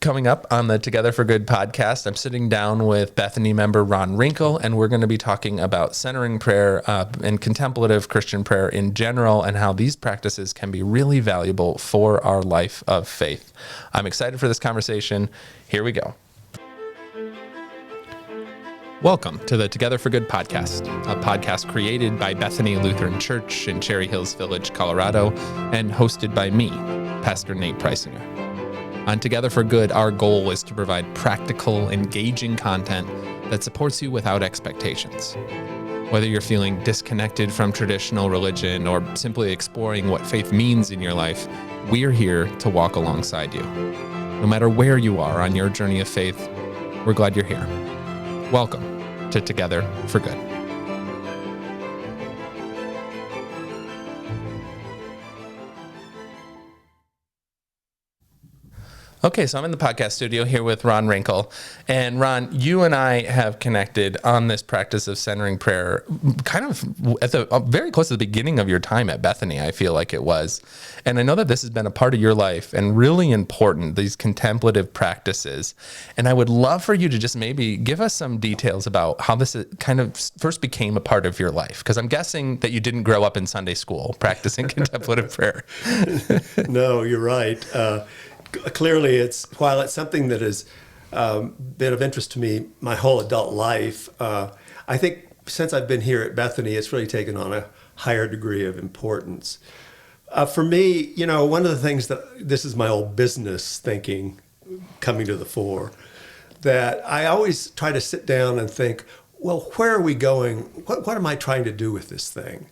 Coming up on the Together for Good podcast, I'm sitting down with Bethany member Ron Rinkle, and we're going to be talking about centering prayer and contemplative Christian prayer in general, and how these practices can be really valuable for our life of faith. I'm excited for this conversation. Here we go. Welcome to the Together for Good podcast, a podcast created by Bethany Lutheran Church in Cherry Hills Village, Colorado, and hosted by me, Pastor Nate Preisinger. On Together for Good, our goal is to provide practical, engaging content that supports you without expectations. Whether you're feeling disconnected from traditional religion or simply exploring what faith means in your life, we're here to walk alongside you. No matter where you are on your journey of faith, we're glad you're here. Welcome to Together for Good. Okay, so I'm in the podcast studio here with Ron Rinkle. And Ron, you and I have connected on this practice of centering prayer kind of at the very close to the beginning of your time at Bethany, I feel like it was. And I know that this has been a part of your life and really important, these contemplative practices. And I would love for you to just maybe give us some details about how this kind of first became a part of your life. Because I'm guessing that you didn't grow up in Sunday school practicing contemplative prayer. No, you're right. Clearly, while it's something that has been of interest to me my whole adult life, I think since I've been here at Bethany, it's really taken on a higher degree of importance. For me, one of the things this is my old business thinking coming to the fore, that I always try to sit down and think, well, where are we going? What am I trying to do with this thing?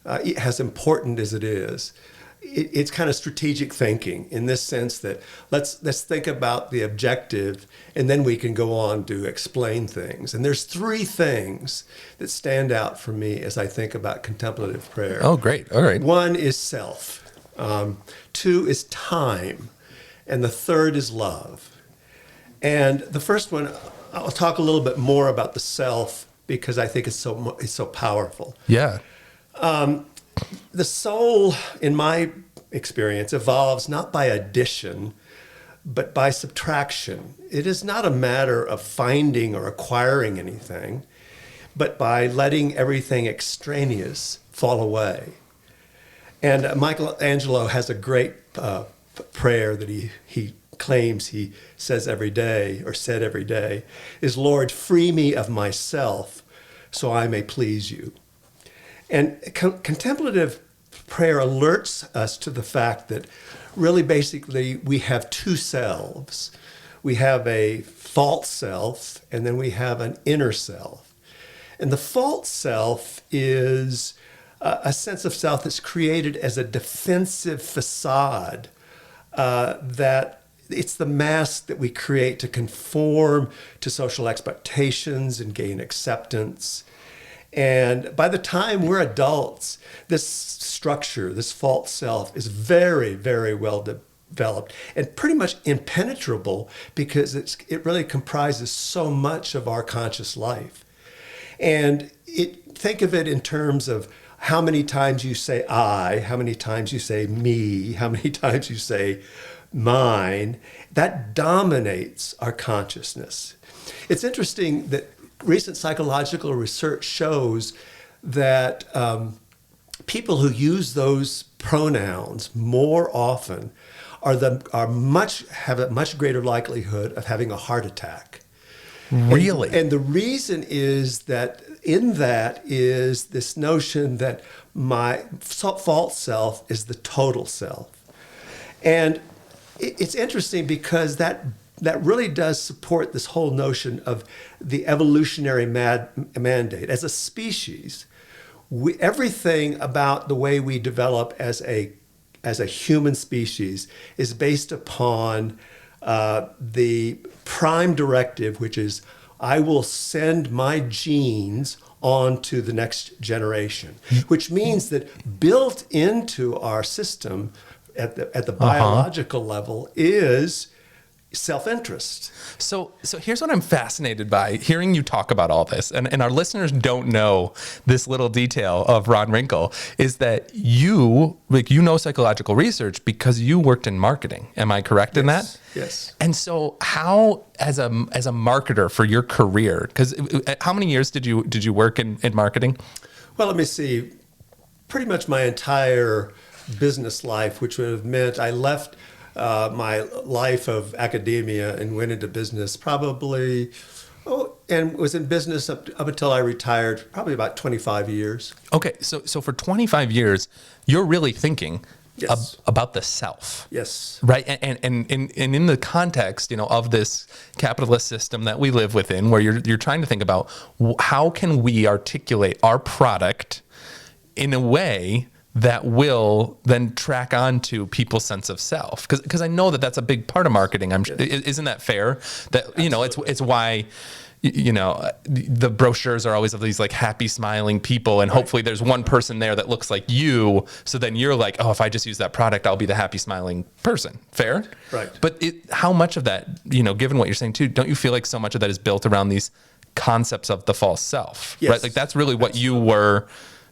As important as it is. It's kind of strategic thinking in this sense that let's think about the objective and then we can go on to explain things. And there's three things that stand out for me as I think about contemplative prayer. Oh, great. All right. One is self. Two is time. And the third is love. And the first one, I'll talk a little bit more about the self because I think it's so powerful. Yeah. The soul, in my experience, evolves not by addition, but by subtraction. It is not a matter of finding or acquiring anything, but by letting everything extraneous fall away. And Michelangelo has a great prayer that he claims he says every day, or said every day, is, "Lord, free me of myself so I may please you." And contemplative prayer alerts us to the fact that really basically we have two selves. We have a false self and then we have an inner self. And the false self is a sense of self that's created as a defensive facade that it's the mask that we create to conform to social expectations and gain acceptance. And by the time we're adults, this structure, this false self, is very, very well developed and pretty much impenetrable because it really comprises so much of our conscious life. And think of it in terms of how many times you say I, how many times you say me, how many times you say mine. That dominates our consciousness. It's interesting that recent psychological research shows that people who use those pronouns more often have a much greater likelihood of having a heart attack. Really? And the reason is that in that is this notion that my false self is the total self. And it's interesting because that really does support this whole notion of the evolutionary mandate. As a species, everything about the way we develop as a human species is based upon the prime directive, which is I will send my genes on to the next generation, which means that built into our system at the biological level is self-interest. So here's what I'm fascinated by, hearing you talk about all this, and our listeners don't know this little detail of Ron Rinkle, is that you know psychological research because you worked in marketing. Am I correct in that? Yes. And so how, as a marketer for your career, because how many years did you work in marketing? Well, let me see. Pretty much my entire business life, which would have meant I left my life of academia and went into business probably, and was in business up until I retired, probably about 25 years. Okay, so for 25 years, you're really thinking Yes. about the self. Yes. Right. And in the context, of this capitalist system that we live within, where you're trying to think about how can we articulate our product in a way that will then track on to people's sense of self. Because I know that that's a big part of marketing. Isn't that fair? That, it's why, the brochures are always of these like happy smiling people, and hopefully there's one person there that looks like you. So then you're like, oh, if I just use that product, I'll be the happy smiling person. Fair? Right. But how much of that, given what you're saying too, don't you feel like so much of that is built around these concepts of the false self? Yes. Right? Like that's really what you were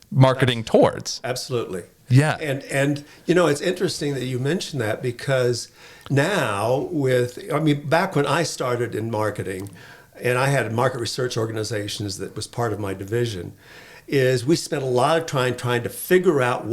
marketing towards. Absolutely. Yeah. And it's interesting that you mentioned that, because now back when I started in marketing, and I had market research organizations that was part of my division, is we spent a lot of time trying to figure out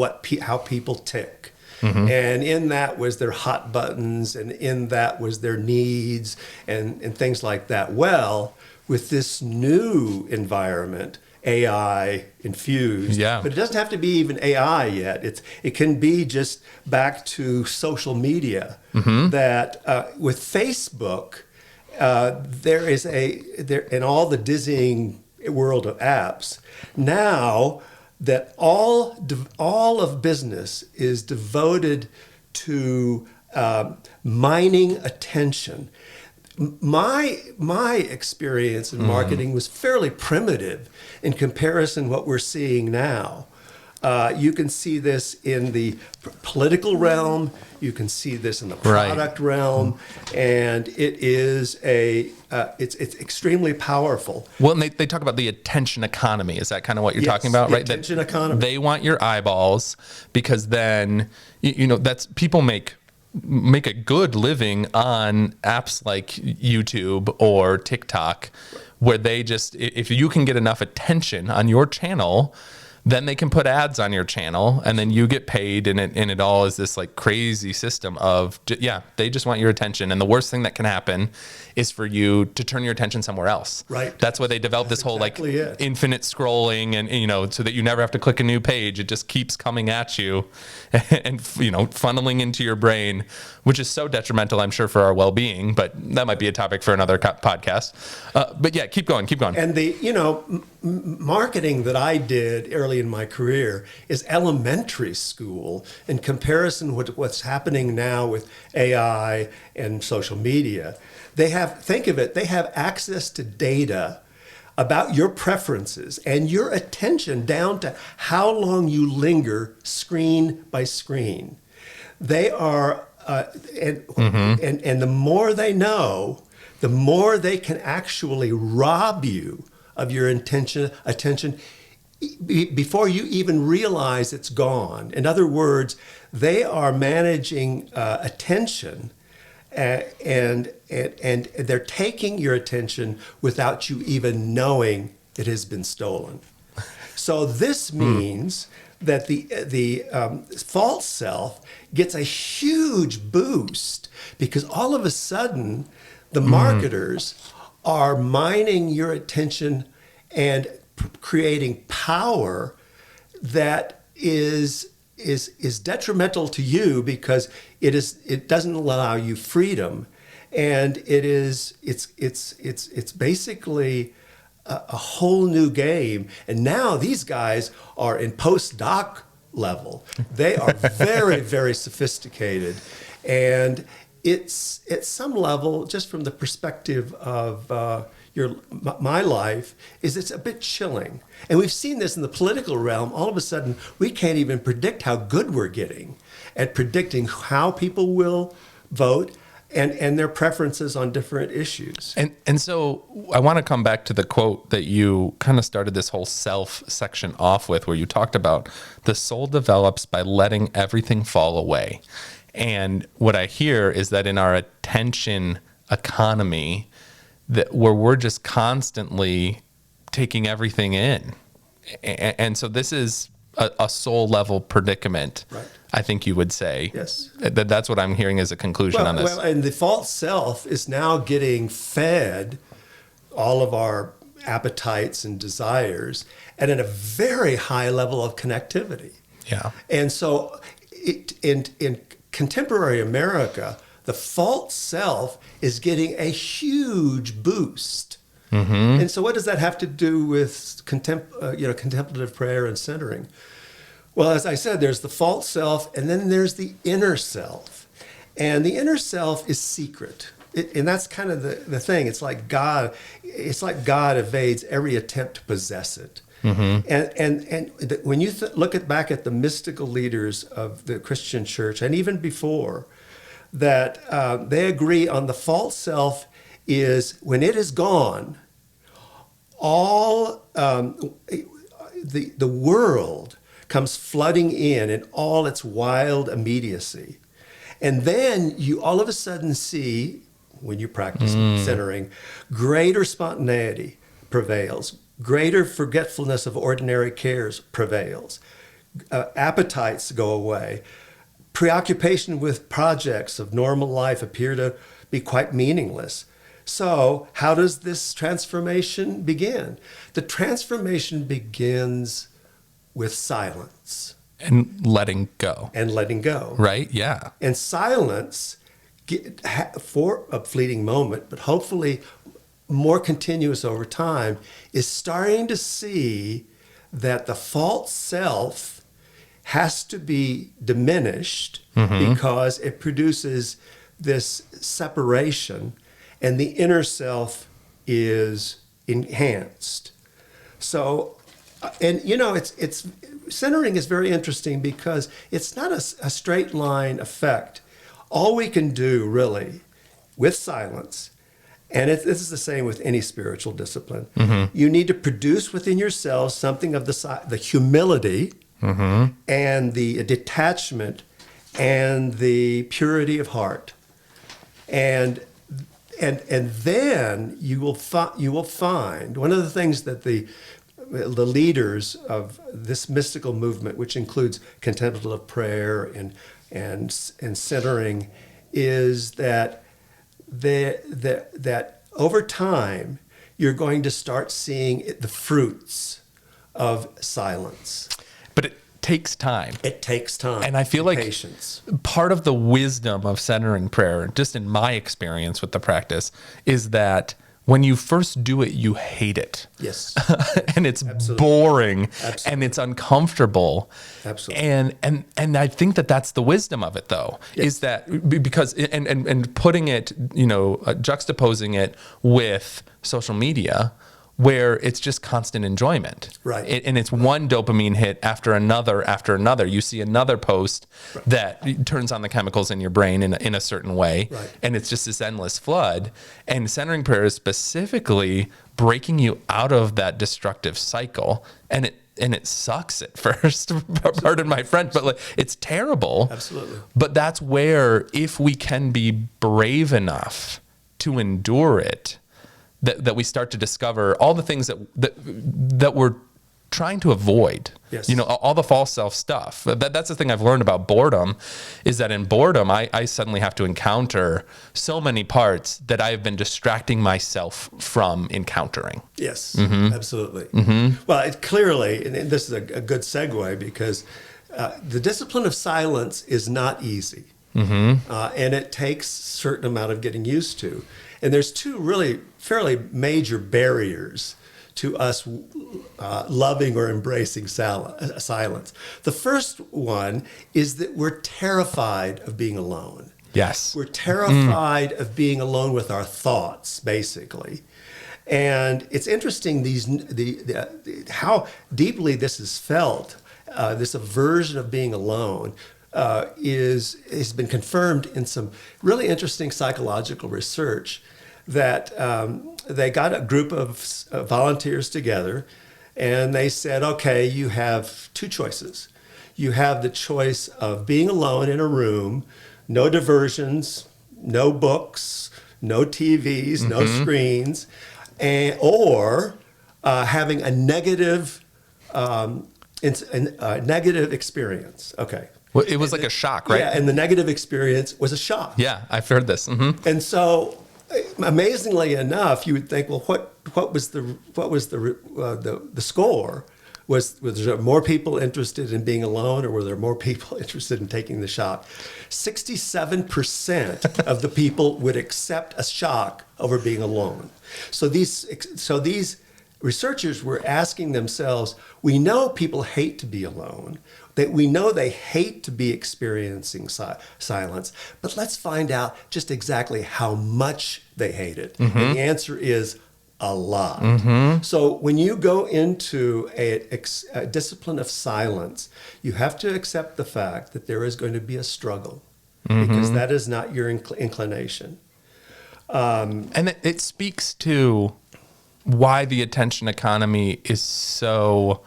how people tick. Mm-hmm. And in that was their hot buttons, and in that was their needs and things like that. Well, with this new environment, AI infused, but it doesn't have to be even AI yet. It can be just back to social media. Mm-hmm. That with Facebook, there is in all the dizzying world of apps now that all of business is devoted to mining attention. My experience in marketing was fairly primitive in comparison to what we're seeing now. You can see this in the political realm. You can see this in the product realm, and it is it's extremely powerful. Well, and they talk about the attention economy. Is that kind of what you're talking about, the right? Attention economy. They want your eyeballs, because then that's people make a good living on apps like YouTube or TikTok, where they just, if you can get enough attention on your channel, then they can put ads on your channel, and then you get paid, and it all is this like crazy system of, they just want your attention. And the worst thing that can happen is for you to turn your attention somewhere else. Right. That's why they developed this whole infinite scrolling, and so that you never have to click a new page. It just keeps coming at you and funneling into your brain, which is so detrimental, I'm sure, for our well-being, but that might be a topic for another podcast. But yeah, keep going. And the, marketing that I did early in my career is elementary school in comparison with what's happening now with AI and social media. They have access to data about your preferences and your attention down to how long you linger screen by screen. They are, and the more they know, the more they can actually rob you of your attention before you even realize it's gone. In other words, they are managing attention, and they're taking your attention without you even knowing it has been stolen. So this means that the false self gets a huge boost, because all of a sudden the marketers are mining your attention and creating power that is detrimental to you, because it doesn't allow you freedom, and it's basically a whole new game. And now these guys are in postdoc level. They are very, very sophisticated, and it's at some level, just from the perspective of my life, is it's a bit chilling. And we've seen this in the political realm. All of a sudden, we can't even predict how good we're getting at predicting how people will vote and their preferences on different issues. And so I want to come back to the quote that you kind of started this whole self section off with, where you talked about the soul develops by letting everything fall away. And what I hear is that in our attention economy, that where we're just constantly taking everything in. And so this is a soul level predicament, right. I think you would say. Yes. That's what I'm hearing as a conclusion on this. Well, and the false self is now getting fed all of our appetites and desires and at a very high level of connectivity. Yeah. And so in contemporary America, the false self is getting a huge boost. Mm-hmm. And so what does that have to do with contemplative prayer and centering? Well, as I said, there's the false self, and then there's the inner self. And the inner self is secret. And that's kind of the thing. It's like God evades every attempt to possess it. Mm-hmm. And when you look back at the mystical leaders of the Christian church, and even before, that they agree on the false self is when it is gone, all the world comes flooding in all its wild immediacy. And then you all of a sudden see, when you practice centering, greater spontaneity prevails, greater forgetfulness of ordinary cares prevails, appetites go away, preoccupation with projects of normal life appear to be quite meaningless. So how does this transformation begin? The transformation begins with silence. And letting go. Right? Yeah. And silence, for a fleeting moment, but hopefully more continuous over time, is starting to see that the false self has to be diminished because it produces this separation, and the inner self is enhanced. So, and it's centering is very interesting because it's not a straight line effect. All we can do really with silence, and this is the same with any spiritual discipline, you need to produce within yourself something of the humility and the detachment and the purity of heart. And then you will find one of the things that the leaders of this mystical movement, which includes contemplative prayer and centering, is that that over time you're going to start seeing the fruits of silence. But it takes time. It takes time. And I feel like patience. Part of the wisdom of centering prayer, just in my experience with the practice, is that when you first do it, you hate it. Yes. And it's Absolutely. boring. Absolutely. And it's uncomfortable. Absolutely. And I think that that's the wisdom of it, though, Yes. is that because and putting it, juxtaposing it with social media, where it's just constant enjoyment. Right. And it's one dopamine hit after another. You see another post that turns on the chemicals in your brain in a certain way. Right. And it's just this endless flood. And centering prayer is specifically breaking you out of that destructive cycle. And it sucks at first, pardon my French, but it's terrible. Absolutely. But that's where, if we can be brave enough to endure it, that we start to discover all the things that we're trying to avoid. Yes. All the false self stuff. That's the thing I've learned about boredom, is that in boredom, I suddenly have to encounter so many parts that I have been distracting myself from encountering. Yes, absolutely. Well, it clearly, and this is a good segue, because the discipline of silence is not easy. And it takes a certain amount of getting used to. And there's two really fairly major barriers to us loving or embracing silence. The first one is that we're terrified of being alone. Yes. We're terrified of being alone with our thoughts, basically. And it's interesting how deeply this is felt, this aversion of being alone. has been confirmed in some really interesting psychological research that they got a group of volunteers together and they said, okay, you have two choices. You have the choice of being alone in a room, no diversions, no books, no TVs, no screens, or having a negative experience. Okay. Well, it was like a shock, right? Yeah, and the negative experience was a shock. Yeah, I've heard this. Mm-hmm. And so, amazingly enough, you would think, well, what was the score? Was there more people interested in being alone, or were there more people interested in taking the shock? 67% of the people would accept a shock over being alone. So these researchers were asking themselves, we know people hate to be alone, that we know they hate to be experiencing silence, but let's find out just exactly how much they hate it. And the answer is a lot. So when you go into a discipline of silence, you have to accept the fact that there is going to be a struggle, because that is not your inclination. And it speaks to why the attention economy is so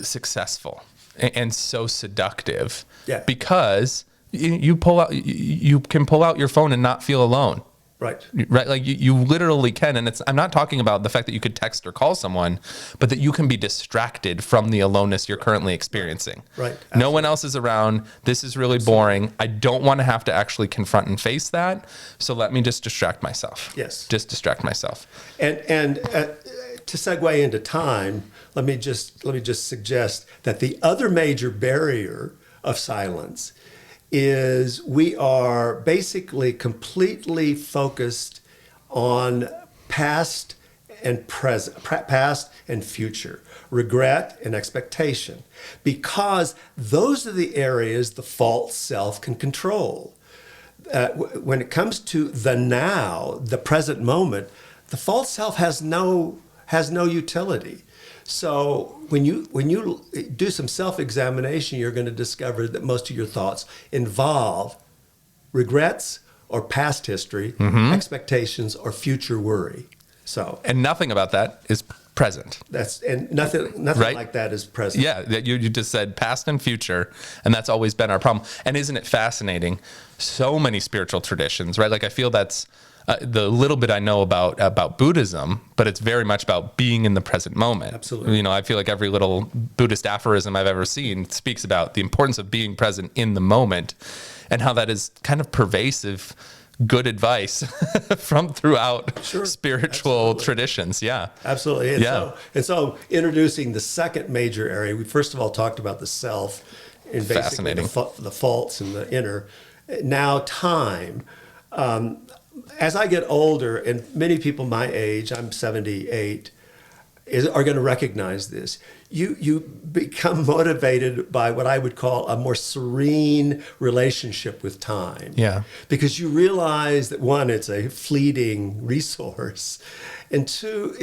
successful and so seductive. Yeah. Because you can pull out your phone and not feel alone. Right. Like you literally can. And I'm not talking about the fact that you could text or call someone, but that you can be distracted from the aloneness you're currently experiencing. Right. Absolutely. No one else is around. This is really boring. I don't want to have to actually confront and face that. So let me just distract myself. Yes. Just distract myself. And to segue into time, let me just suggest that the other major barrier of silence is we are basically completely focused on past and present, past and future, regret and expectation, because those are the areas the false self can control. When it comes to the now, the present moment, the false self has no utility. So when you do some self-examination, you're going to discover that most of your thoughts involve regrets or past history, expectations or future worry. So and nothing about that is present. Nothing right? like that is present. Yeah, you just said past and future, and that's always been our problem. And isn't it fascinating? So many spiritual traditions, right? Like I feel that's the little bit I know about Buddhism, but it's very much about being in the present moment. Absolutely. You know, I feel like every little Buddhist aphorism I've ever seen speaks about the importance of being present in the moment, and how that is kind of pervasive good advice from throughout spiritual traditions. Yeah. Absolutely. And so introducing the second major area, we first of all talked about the self and basically the false and the inner. Now time. As I get older, and many people my age, I'm 78, are going to recognize this. You become motivated by what I would call a more serene relationship with time. Yeah. Because you realize that one, it's a fleeting resource, and two,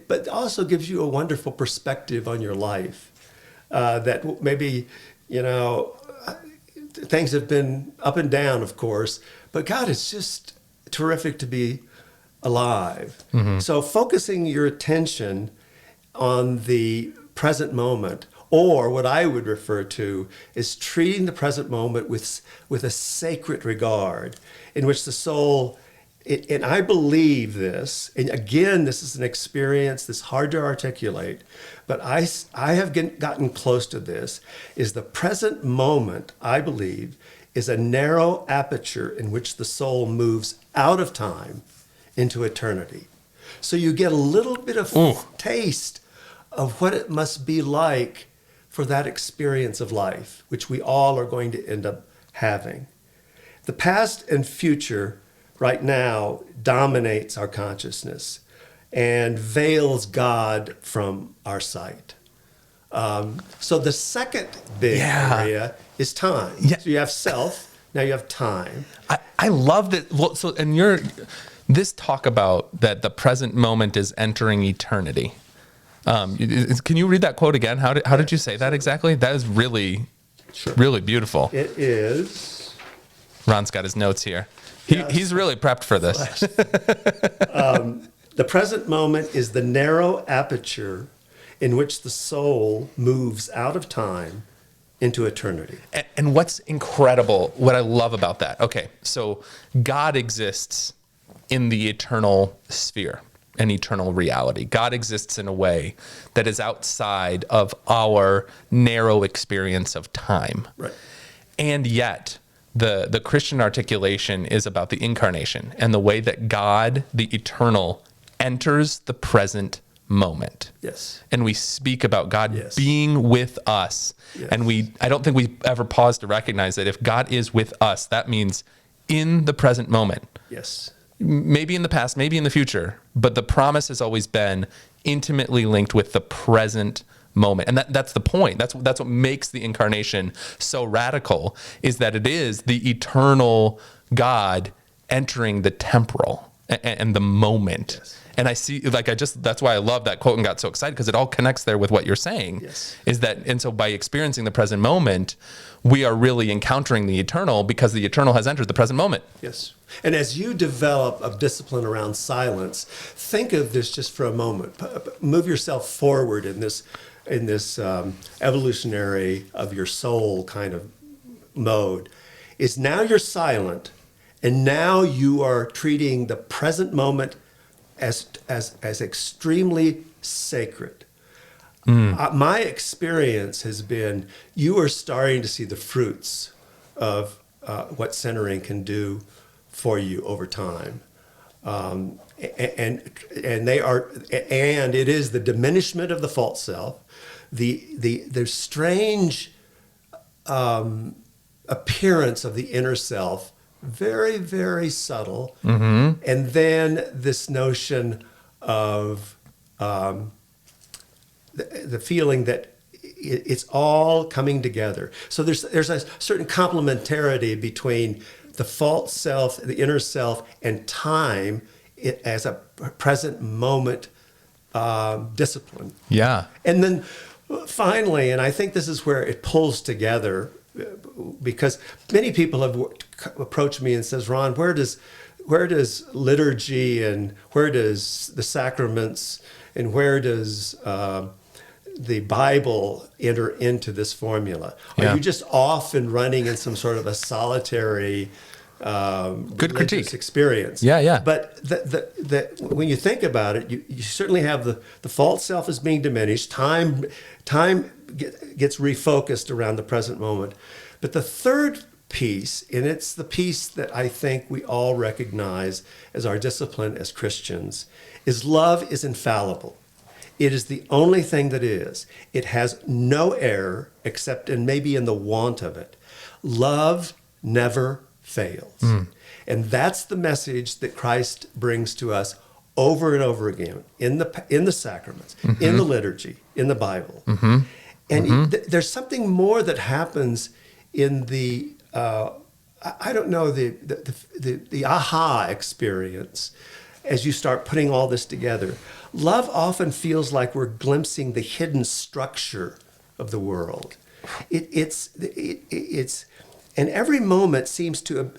but also gives you a wonderful perspective on your life. That maybe, things have been up and down, of course, but God, it's just terrific to be alive. So focusing your attention on the present moment, or what I would refer to is treating the present moment with a sacred regard, in which the soul, and I believe this, and again, this is an experience that's hard to articulate, but I have gotten close to this, is the present moment, I believe, is a narrow aperture in which the soul moves out of time into eternity. So you get a little bit of taste of what it must be like for that experience of life, which we all are going to end up having. The past and future right now dominates our consciousness and veils God from our sight. So the second big area is time. Yeah. So you have self, now you have time. I love that. Well, so, and this talk about that the present moment is entering eternity. Can you read that quote again? How did you say that exactly? That is really Sure. Really beautiful. It is. Ron's got his notes here. Yes. He's really prepped for this. The present moment is the narrow aperture in which the soul moves out of time into eternity. And what's incredible, what I love about that, okay, so God exists in the eternal sphere, an eternal reality. God exists in a way that is outside of our narrow experience of time. Right. And yet, the Christian articulation is about the incarnation and the way that God, the eternal, enters the present moment. Yes. And we speak about God Yes. being with us. Yes. And I don't think we ever pause to recognize that if God is with us, that means in the present moment. Yes. Maybe in the past, maybe in the future, but the promise has always been intimately linked with the present moment. And that's the point. That's what makes the incarnation so radical, is that it is the eternal God entering the temporal and the moment. Yes. And I see, that's why I love that quote and got so excited, because it all connects there with what you're saying. Yes. And so by experiencing the present moment, we are really encountering the eternal, because the eternal has entered the present moment. Yes. And as you develop a discipline around silence, think of this just for a moment. Move yourself forward in this evolutionary of your soul kind of mode. Is now you're silent, and now you are treating the present moment as extremely sacred. My experience has been you are starting to see the fruits of what centering can do for you over time, and they are, and it is the diminishment of the false self, the strange appearance of the inner self, very, very subtle, and then this notion of the feeling that it's all coming together. So there's a certain complementarity between the false self, the inner self, and time as a present moment discipline. Yeah. And then finally, and I think this is where it pulls together, because many people have approached me and says, Ron, where does liturgy and where does the sacraments and where does the Bible enter into this formula? Yeah. Are you just off and running in some sort of a solitary Good religious critique. experience? Yeah. But when you think about it, you certainly have the false self is being diminished. Time gets refocused around the present moment. But the third piece, and it's the piece that I think we all recognize as our discipline as Christians, is love is infallible. It is the only thing that is. It has no error except in maybe in the want of it. Love never fails. And that's the message that Christ brings to us over and over again in the sacraments, in the liturgy, in the Bible. And there's something more that happens in the I don't know, the aha experience as you start putting all this together. Love often feels like we're glimpsing the hidden structure of the world. It's and every moment seems to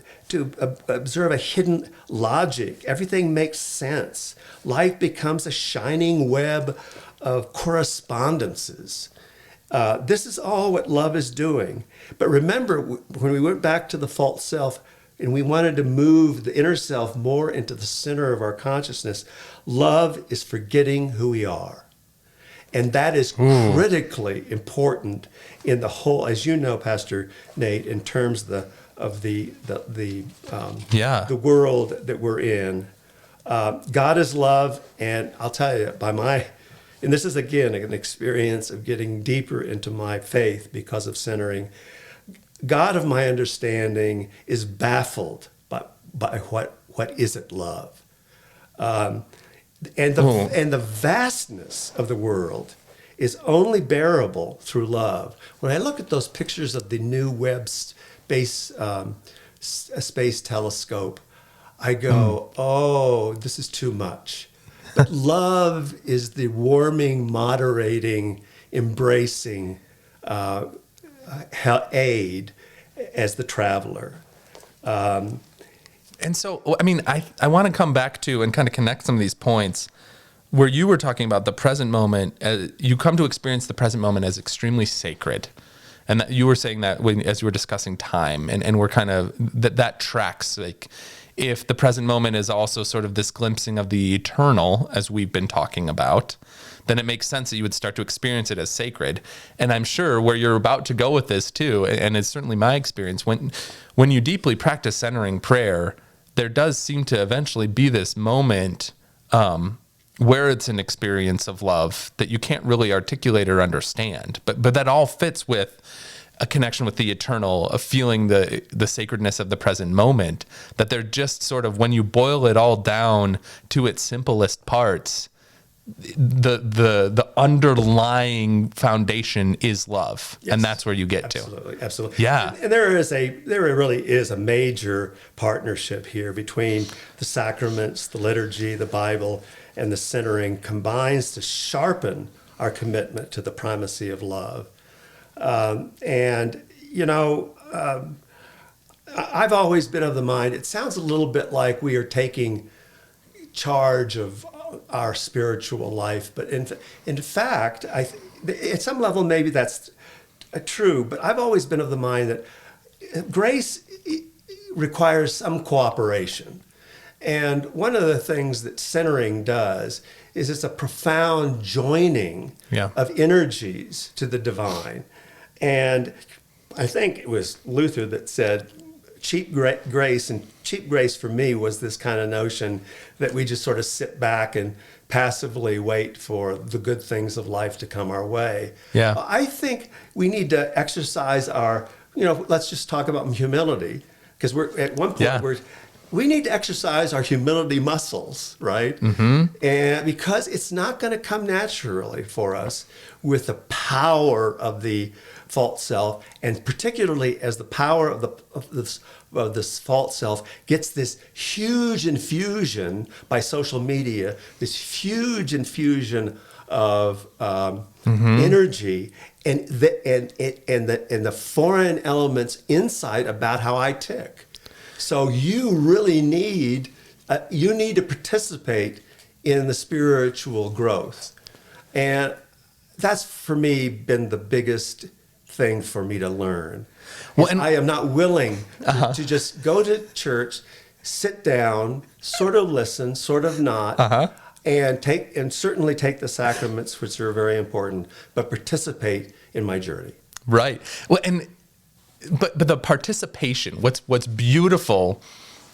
observe a hidden logic. Everything makes sense. Life becomes a shining web of correspondences. This is all what love is doing. But remember, when we went back to the false self and we wanted to move the inner self more into the center of our consciousness, love is forgetting who we are. And that is critically important in the whole, as you know, Pastor Nate, in terms of the world that we're in. God is love, and I'll tell you, and this is again an experience of getting deeper into my faith because of centering. God of my understanding is baffled by what isn't love. And the vastness of the world is only bearable through love. When I look at those pictures of the new Webb space telescope, I go, oh, this is too much. But love is the warming, moderating, embracing aid as the traveler. And so, I mean, I want to come back to and kind of connect some of these points where you were talking about the present moment. You come to experience the present moment as extremely sacred. And that you were saying that as you were discussing time, and we're kind of, that tracks, like, if the present moment is also sort of this glimpsing of the eternal, as we've been talking about, then it makes sense that you would start to experience it as sacred. And I'm sure where you're about to go with this too, and it's certainly my experience, when you deeply practice centering prayer, there does seem to eventually be this moment where it's an experience of love that you can't really articulate or understand, but that all fits with a connection with the eternal, of feeling the sacredness of the present moment, that they're just sort of, when you boil it all down to its simplest parts, the underlying foundation is love. Yes. And that's where you get absolutely, to. Absolutely. Yeah. And there really is a major partnership here between the sacraments, the liturgy, the Bible, and the centering combines to sharpen our commitment to the primacy of love. I've always been of the mind, it sounds a little bit like we are taking charge of our spiritual life, but in fact, at some level, maybe that's true, but I've always been of the mind that grace requires some cooperation. And one of the things that centering does is it's a profound joining of energies to the divine. And I think it was Luther that said, cheap grace, and cheap grace for me was this kind of notion that we just sort of sit back and passively wait for the good things of life to come our way. Yeah. I think we need to exercise our, let's just talk about humility, because we're at one point we need to exercise our humility muscles, right? Mm-hmm. And because it's not going to come naturally for us with the power of the false self, and particularly as the power of this false self gets this huge infusion by social media, this huge infusion of energy, and the foreign elements inside about how I tick. So you really need to participate in the spiritual growth. And that's, for me, been the biggest thing for me to learn. Well, and I am not willing to just go to church, sit down, sort of listen, sort of not, and certainly take the sacraments, which are very important, but participate in my journey. Right. Well, But the participation, what's beautiful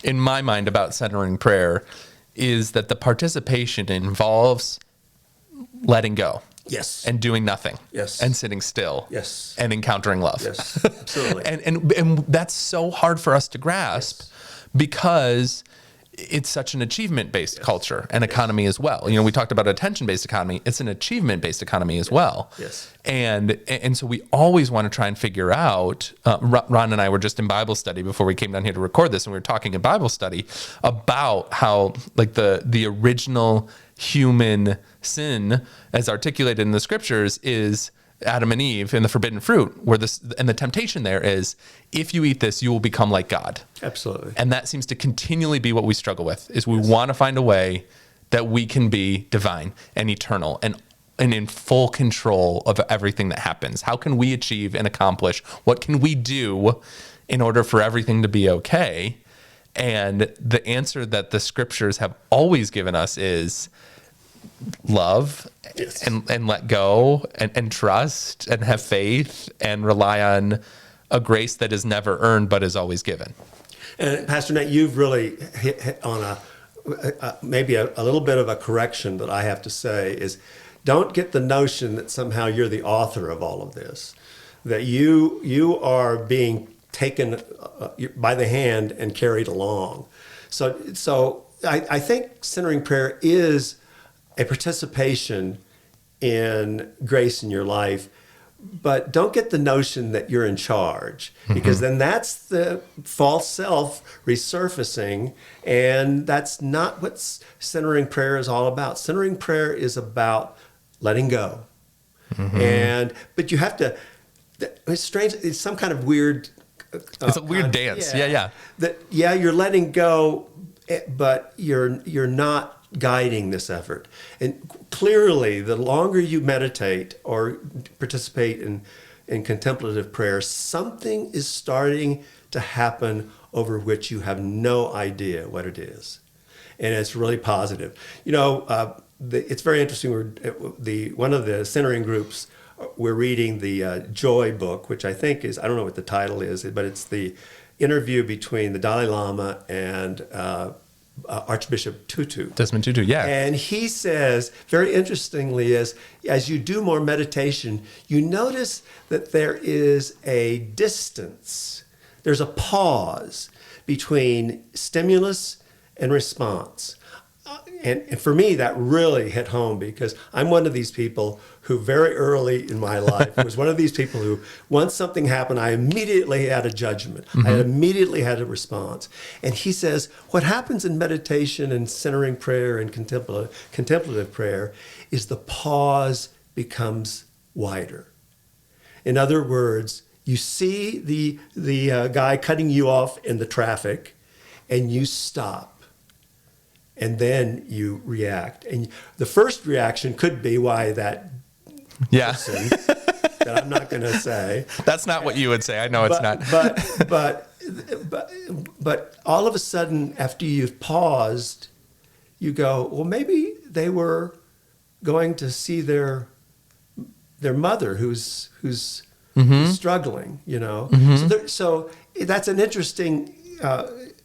in my mind about centering prayer is that the participation involves letting go. Yes. And doing nothing. Yes. And sitting still. Yes. And encountering love. Yes, absolutely. and that's so hard for us to grasp because it's such an achievement-based culture and economy as well. We talked about attention-based economy. It's an achievement-based economy as well. Yes. And so we always want to try and figure out, Ron and I were just in Bible study before we came down here to record this, and we were talking in Bible study about how, like, the original human sin as articulated in the scriptures is Adam and Eve in the forbidden fruit, and the temptation there is, if you eat this, you will become like God. Absolutely. And that seems to continually be what we struggle with, is we want to find a way that we can be divine and eternal and in full control of everything that happens. How can we achieve and accomplish? What can we do in order for everything to be okay? And the answer that the scriptures have always given us is love and let go and trust and have faith and rely on a grace that is never earned but is always given. And Pastor Nate, you've really hit on maybe a little bit of a correction that I have to say is, don't get the notion that somehow you're the author of all of this, that you are being taken by the hand and carried along. So I think centering prayer is a participation in grace in your life, but don't get the notion that you're in charge, because then that's the false self resurfacing, and that's not what centering prayer is all about. Centering prayer is about letting go. But you have to It's strange. It's some kind of weird. It's a weird dance. Yeah. You're letting go, but you're not guiding this effort. And clearly, the longer you meditate or participate in contemplative prayer, something is starting to happen over which you have no idea what it is, and it's really positive. It's very interesting. One of the centering groups, we're reading the Joy book, which I think is, I don't know what the title is, but it's the interview between the Dalai Lama and Archbishop Tutu. Desmond Tutu, yeah. And he says, very interestingly, as you do more meditation, you notice that there is a distance. There's a pause between stimulus and response. And for me, that really hit home, because I'm one of these people who very early in my life was one of these people who, once something happened, I immediately had a judgment. Mm-hmm. I immediately had a response. And he says, what happens in meditation and centering prayer and contemplative prayer is the pause becomes wider. In other words, you see the guy cutting you off in the traffic, and you stop. And then you react. And the first reaction could be why that person that I'm not going to say. That's not what you would say. I know it's not. But all of a sudden, after you've paused, you go, well, maybe they were going to see their mother who's struggling, Mm-hmm. So that's an interesting.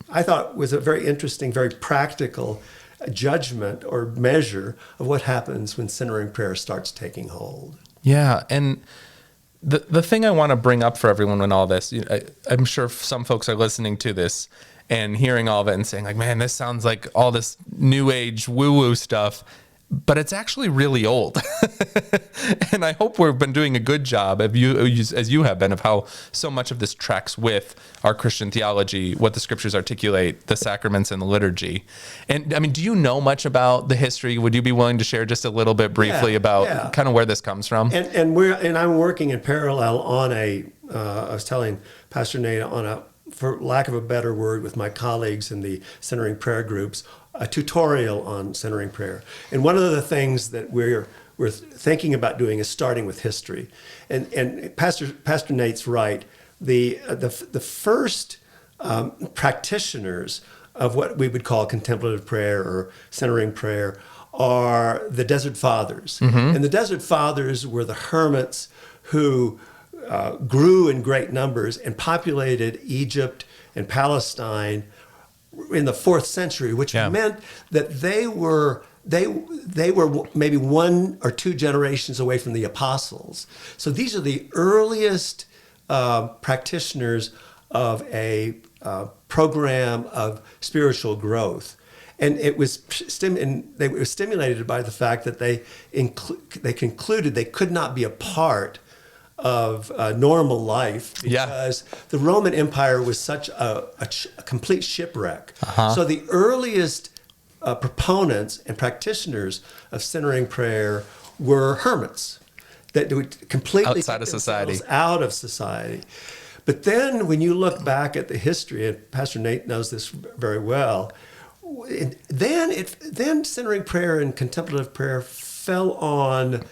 I thought was a very interesting, very practical judgment or measure of what happens when centering prayer starts taking hold. Yeah, and the thing I want to bring up for everyone in all this, I'm sure some folks are listening to this and hearing all of it and saying, like, man, this sounds like all this new age woo-woo stuff, but it's actually really old. And I hope we've been doing a good job, as you have been, of how so much of this tracks with our Christian theology, what the scriptures articulate, the sacraments and the liturgy. And I mean, do you know much about the history? Would you be willing to share just a little bit briefly about kind of where this comes from? And I'm working in parallel on I was telling Pastor Nate, for lack of a better word, with my colleagues in the centering prayer groups, a tutorial on centering prayer. And one of the things that we're thinking about doing is starting with history. And Pastor Nate's right. The first practitioners of what we would call contemplative prayer or centering prayer are the Desert Fathers. Mm-hmm. And the Desert Fathers were the hermits who grew in great numbers and populated Egypt and Palestine in the 4th century, which meant that they were maybe 1 or 2 generations away from the apostles. So these are the earliest practitioners of a program of spiritual growth. And it was they were stimulated by the fact that they concluded they could not be a part of normal life because the Roman Empire was such a complete shipwreck. Uh-huh. So the earliest proponents and practitioners of centering prayer were hermits that would completely outside of society. Out of society. But then when you look back at the history, and Pastor Nate knows this very well, then centering prayer and contemplative prayer fell on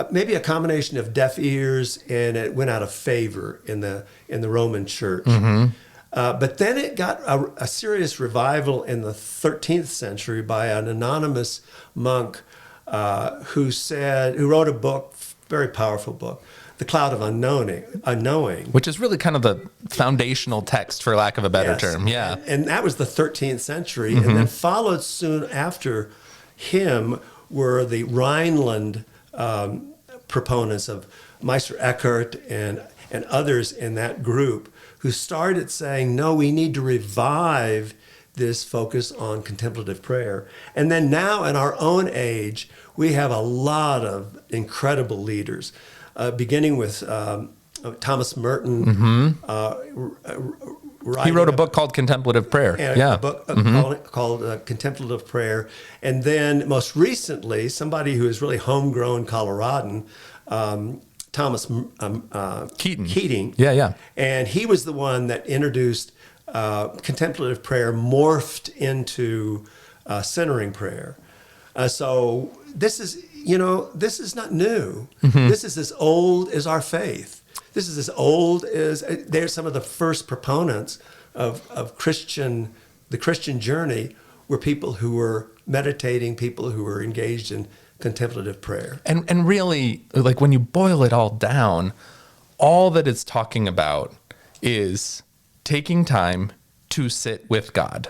maybe a combination of deaf ears, and it went out of favor in the Roman Church. Mm-hmm. But then it got a serious revival in the 13th century by an anonymous monk who wrote a book, very powerful book, The Cloud of Unknowing. Which is really kind of the foundational text, for lack of a better term. Yeah. And that was the 13th century. Mm-hmm. And then followed soon after him were the Rhineland proponents of Meister Eckhart and others in that group who started saying, no, we need to revive this focus on contemplative prayer. And then now in our own age, we have a lot of incredible leaders, beginning with Thomas Merton. Mm-hmm. He wrote a book called Contemplative Prayer. A book called Contemplative Prayer. And then most recently, somebody who is really homegrown Coloradan, Thomas Keating. Yeah. And he was the one that introduced contemplative prayer, morphed into centering prayer. So this is not new. This is as old as our faith. This is as old as they're some of the first proponents of the Christian journey were people who were meditating, people who were engaged in contemplative prayer. And really, like when you boil it all down, all that it's talking about is taking time to sit with God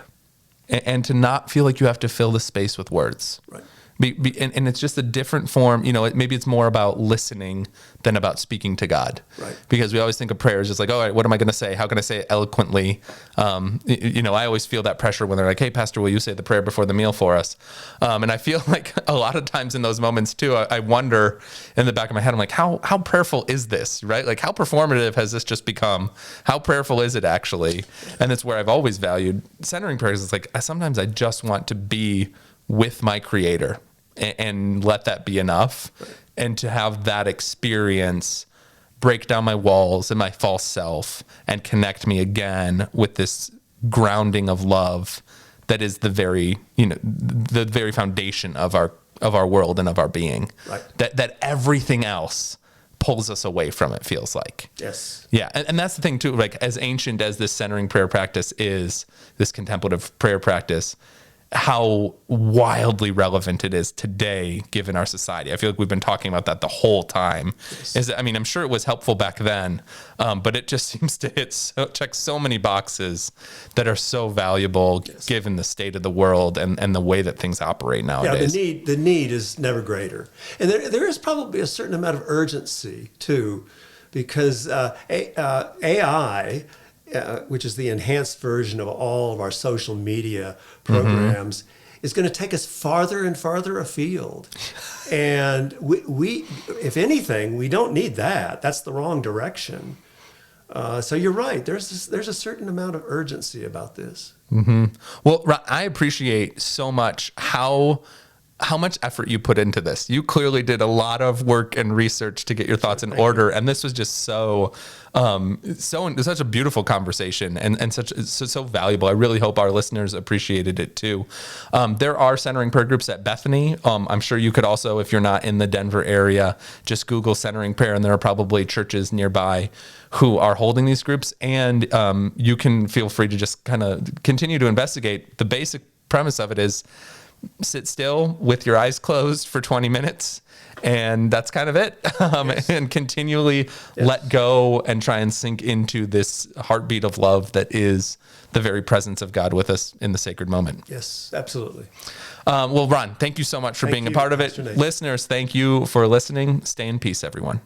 and to not feel like you have to fill the space with words. Right. And it's just a different form. Maybe it's more about listening than about speaking to God. Right. Because we always think of prayer as just like, all right, what am I going to say? How can I say it eloquently? I always feel that pressure when they're like, hey, Pastor, will you say the prayer before the meal for us? And I feel like a lot of times in those moments too, I wonder in the back of my head, I'm like, how prayerful is this, right? Like how performative has this just become? How prayerful is it actually? And it's where I've always valued centering prayers. It's like, sometimes I just want to be with my Creator and let that be enough. Right. And to have that experience break down my walls and my false self and connect me again with this grounding of love that is the very foundation of our world and of our being. Right. That everything else pulls us away from it, feels like. Yes. Yeah. And that's the thing too, like as ancient as this centering prayer practice is, this contemplative prayer practice, how wildly relevant it is today, given our society. I feel like we've been talking about that the whole time. Yes. I'm sure it was helpful back then, but it just seems to check so many boxes that are so valuable, yes, given the state of the world and the way that things operate nowadays. Yeah, the need is never greater. And there is probably a certain amount of urgency, too, because AI, which is the enhanced version of all of our social media programs, is going to take us farther and farther afield. And we, if anything, we don't need that. That's the wrong direction. So you're right. There's a certain amount of urgency about this. Mm-hmm. Well, I appreciate so much how much effort you put into this. You clearly did a lot of work and research to get your thoughts in order. And this was just so such a beautiful conversation and so valuable. I really hope our listeners appreciated it too. There are centering prayer groups at Bethany. I'm sure you could also, if you're not in the Denver area, just Google centering prayer, and there are probably churches nearby who are holding these groups. And you can feel free to just kind of continue to investigate. The basic premise of it is sit still with your eyes closed for 20 minutes. And that's kind of it. Yes. And continually let go and try and sink into this heartbeat of love that is the very presence of God with us in the sacred moment. Yes, absolutely. Well, Ron, thank you so much for being a part of it. Listeners, thank you for listening. Stay in peace, everyone.